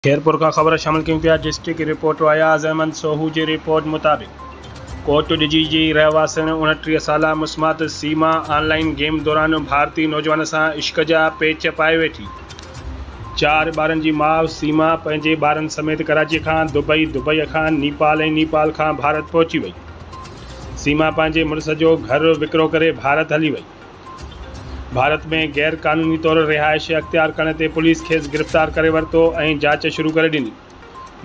शेरपुर का ख़बर शामिल कयूं पिया। डिस्ट्रिक्ट रिपोर्टर अयाज़ अहमद सोहू जी रिपोर्ट मुताबिक़ कोट डिजी जी रहवासन 29 साला मुस्मात सीमा ऑनलाइन गेम दौरान भारतीय नौजवान सां इश्क जा पेच पाए वेठी। 4 ॿारनि जी माउ सीमा पंहिंजे ॿारनि समेत कराची खां दुबई खां नेपाल ऐं नेपाल खां भारत पहुची वई। सीमा पंहिंजे मुड़ुस जो घर विकिरो करे भारत हली वई। भारत में गैर क़ानूनी तौर रिहाइश अख्तियार करण ते पुलिस खेसि गिरफ़्तार करे वरितो ऐं जांच शुरू करे ॾिनी।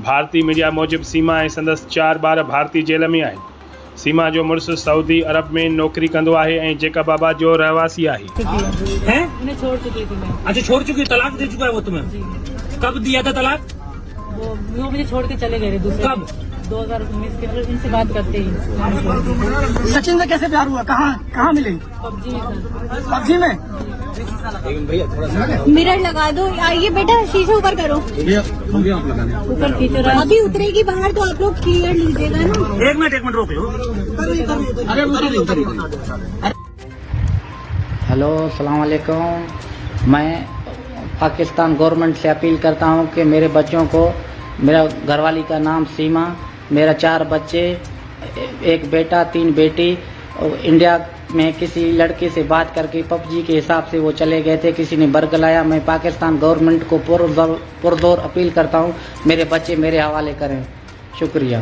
भारतीय मीडिया मूजिबि सीमा ऐं संदसि 4 ॿार भारतीय जेल में आहिनि। सीमा जो मुड़ुसु सऊदी अरब में नौकरी कंदो आहे ऐं जेकबाबाद जो रहवासी आहे। उन्हें छोड़ चुकी थी मैं। अच्छा, छोड़ चुकी, तलाक दे चुका है वो तुम्हें? कब दिया था तलाक? वो मुझे छोड़ के चले गए दूसरे। कब? 2019 के अंदर इनसे बात करते ही। सचिन से कैसे प्यार हुआ? कहाँ मिले? पबजी में था। पबजी में? मिरर लगा दो। ये बेटा शीशे ऊपर करो, ऊपर खींचो रहा। अभी उतरेगी बाहर तो आप लोग क्लियर लीजिएगा ना। एक मिनट रोक लो। हेलो, अस्सलाम वालेकुम। मैं पाकिस्तान गवर्नमेंट से अपील करता हूं कि मेरे बच्चों को, मेरा घरवाली का नाम सीमा, मेरा 4 बच्चे, एक बेटा 3 बेटी, इंडिया में किसी लड़के से बात करके पबजी के हिसाब से वो चले गए थे, किसी ने बरगलाया। मैं पाकिस्तान गवर्नमेंट को पुरजोर अपील करता हूं मेरे बच्चे मेरे हवाले करें। शुक्रिया।